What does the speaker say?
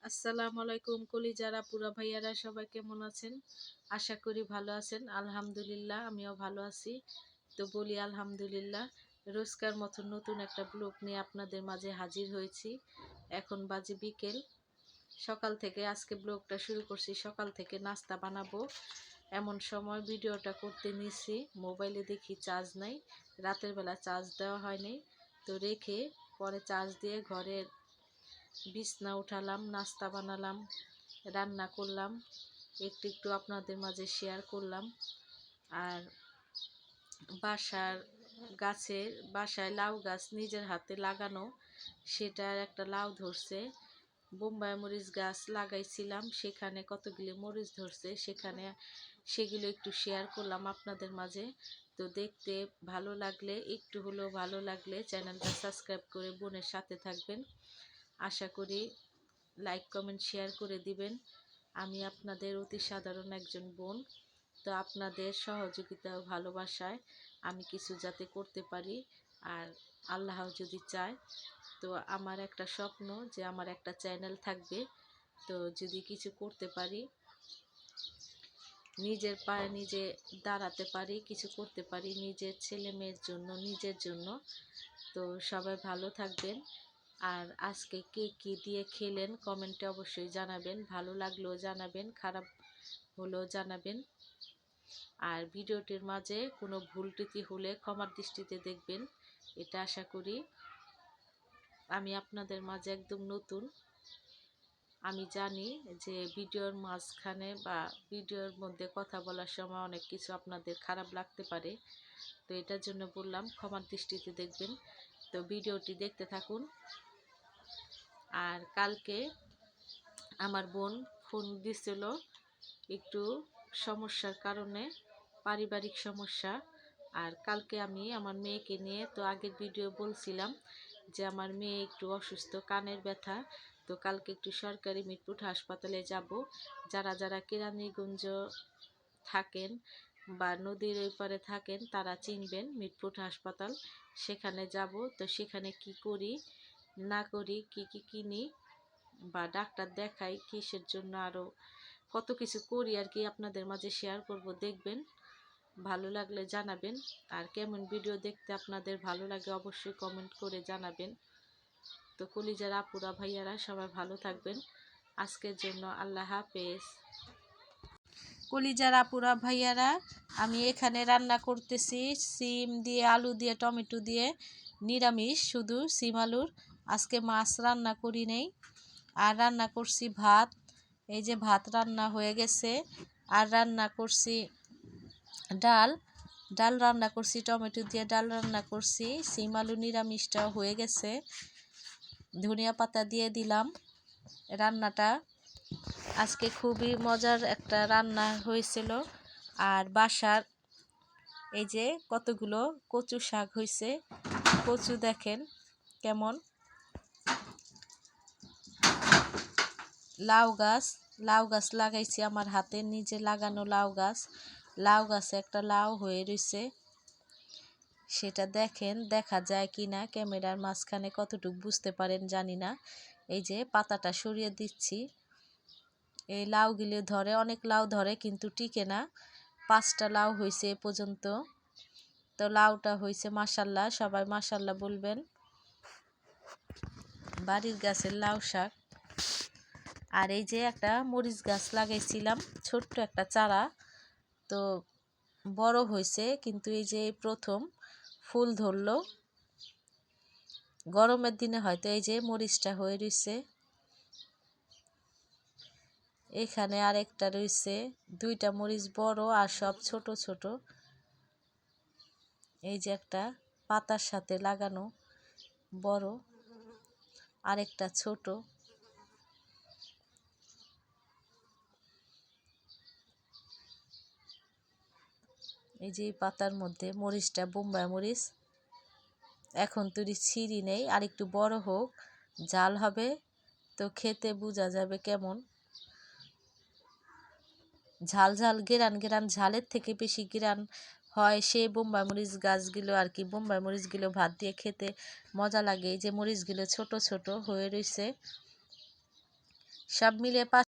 আসসালামু আলাইকুম কলিজারা পুরা ভাইয়ারা সবাই কেমন আছেন? আশা করি ভালো আছেন। আলহামদুলিল্লাহ আমিও ভালো আছি। তো বলি আলহামদুলিল্লাহ। রোজকার মতো নতুন একটা ব্লগ নিয়ে আপনাদের মাঝে হাজির হয়েছি। এখন বাজে বিকেল। সকাল থেকে আজকে ব্লগটা শুরু করছি। সকাল থেকে নাস্তা বানাবো এমন সময় ভিডিওটা করতে নিছি। মোবাইলে দেখি চার্জ নাই, রাতের বেলা চার্জ দেওয়া হয়নি, তো রেখে পরে চার্জ দিয়ে ঘরের বিছনা উঠালাম, নাস্তা বানালাম, রান্না করলাম, একটু একটু আপনাদের মাঝে শেয়ার করলাম। আর বাসায় লাউ গাছ নিজের হাতে লাগানো, সেটার একটা লাউ ধরছে। বোম্বাই মরিচ গাছ লাগাইছিলাম, সেখানে কতগুলি মরিচ ধরছে, সেগুলো একটু শেয়ার করলাম আপনাদের মাঝে। তো দেখতে ভালো লাগলে, একটু হলেও ভালো লাগলে চ্যানেলটা সাবস্ক্রাইব করে বোনের সাথে থাকবেন। আশা করি লাইক কমেন্ট শেয়ার করে দিবেন। আমি আপনাদের অতি সাধারণ একজন বোন। তো আপনাদের সহযোগিতা ও ভালোবাসায় আমি কিছু যাতে করতে পারি, আর আল্লাহ যদি চায়, তো আমার একটা স্বপ্ন যে আমার একটা চ্যানেল থাকবে। তো যদি কিছু করতে পারি, নিজের পায়ে নিজে দাঁড়াতে পারি, কিছু করতে পারি নিজের ছেলে মেয়ের জন্য, নিজের জন্য। তো সবাই ভালো থাকবেন। আর আজকে কে কী দিয়ে খেলেন কমেন্টে অবশ্যই জানাবেন। ভালো লাগলেও জানাবেন, খারাপ হলেও জানাবেন। আর ভিডিওটির মাঝে কোনো ভুল ত্রুটি হলে ক্ষমার দৃষ্টিতে দেখবেন, এটা আশা করি। আমি আপনাদের মাঝে একদম নতুন। আমি জানি যে ভিডিওর মাঝখানে বা ভিডিওর মধ্যে কথা বলার সময় অনেক কিছু আপনাদের খারাপ লাগতে পারে, তো এটার জন্য বললাম ক্ষমার দৃষ্টিতে দেখবেন। তো ভিডিওটি দেখতে থাকুন। আর কালকে আমার বোন ফোন দিছিল একটু সমস্যার কারণে, পারিবারিক সমস্যা। আর কালকে আমি আমার মেয়েকে নিয়ে, তো আগের ভিডিও বলছিলাম যে আমার মেয়ে একটু অসুস্থ, কানের ব্যথা। তো কালকে একটু সরকারি মিটফুট হাসপাতালে যাব। যারা যারা কেরানীগঞ্জ থাকেন বা নদীর ওই পারে থাকেন তারা চিনবেন মিটফুট হাসপাতাল। সেখানে যাব। তো সেখানে কি করি না করি, কি কি কিনি বা ডাক্তার দেখাই, কিসের জন্য, আরও কত কিছু করি আর কি, আপনাদের মাঝে শেয়ার করব, দেখবেন। ভালো লাগলে জানাবেন। আর কেমন ভিডিও দেখতে আপনাদের ভালো লাগে অবশ্যই কমেন্ট করে জানাবেন। তো কলিজার আপুরা ভাইয়ারা সবাই ভালো থাকবেন। আজকের জন্য আল্লাহ হাফেজ। কলিজার আপুরা ভাইয়ারা, আমি এখানে রান্না করতেছি সিম দিয়ে, আলু দিয়ে, টমেটো দিয়ে, নিরামিষ, শুধু সিম আলুর। আজকে মাছ রান্না করি নেই। আর রান্না করছি ভাত। এই যে ভাত রান্না হয়ে গেছে। আর রান্না করছি ডাল। ডাল রান্না করছি টমেটো দিয়ে, ডাল রান্না করছি। সিম আলু নিরামিষটাও হয়ে গেছে। ধনিয়া পাতা দিয়ে দিলাম। রান্নাটা আজকে খুবই মজার একটা রান্না হয়েছিল। আর বাসার এই যে কতগুলো কচু শাক হয়েছে। কচু দেখেন কেমন। লাউ গাছ লাগাইছি আমার হাতে নিজে লাগানো লাউ গাছ। লাউ গাছে একটা লাউ হয়ে রয়েছে, সেটা দেখেন দেখা যায় কি না, ক্যামেরার মাঝখানে কতটুকু বুঝতে পারেন জানি না। এই যে পাতাটা সরিয়ে দিচ্ছি। এই লাউগুলো ধরে, অনেক লাউ ধরে কিন্তু টিকে না। 5টা লাউ হয়েছে এ পর্যন্ত। তো লাউটা হয়েছে মাশাল্লাহ, সবাই মাশাল্লাহ বলবেন। বাড়ির গাছের লাউ শাক। আর এই যে একটা মরিচ গাছ লাগাইছিলাম, ছোট্ট একটা চারা, তো বড় হয়েছে কিন্তু এই যে প্রথম ফুল ধরলো। গরমের দিনে হয়তো এই যে মরিচটা হয়ে রয়েছে। এখানে আরেকটা রয়েছে, 2টা মরিচ বড় আর সব ছোট ছোট। এই যে একটা পাতার সাথে লাগানো বড়, আরেকটা ছোট। এই যে পাতার মধ্যে মরিচটা বোম্বাই মরিচ। এখন তৈরি ছিঁড়ি নেই, আর একটু বড় হোক, ঝাল হবে, তো খেতে বোঝা যাবে কেমন। ঝাল ঝাল গেরান গেরান, ঝালের থেকে বেশি গেরান হয় সেই বোম্বাই মরিচ গাছগুলো আর কি। বোম্বাই মরিচগুলো ভাত দিয়ে খেতে মজা লাগে। এই যে মরিচগুলো ছোট ছোট হয়ে রয়েছে, সব মিলিয়ে ৫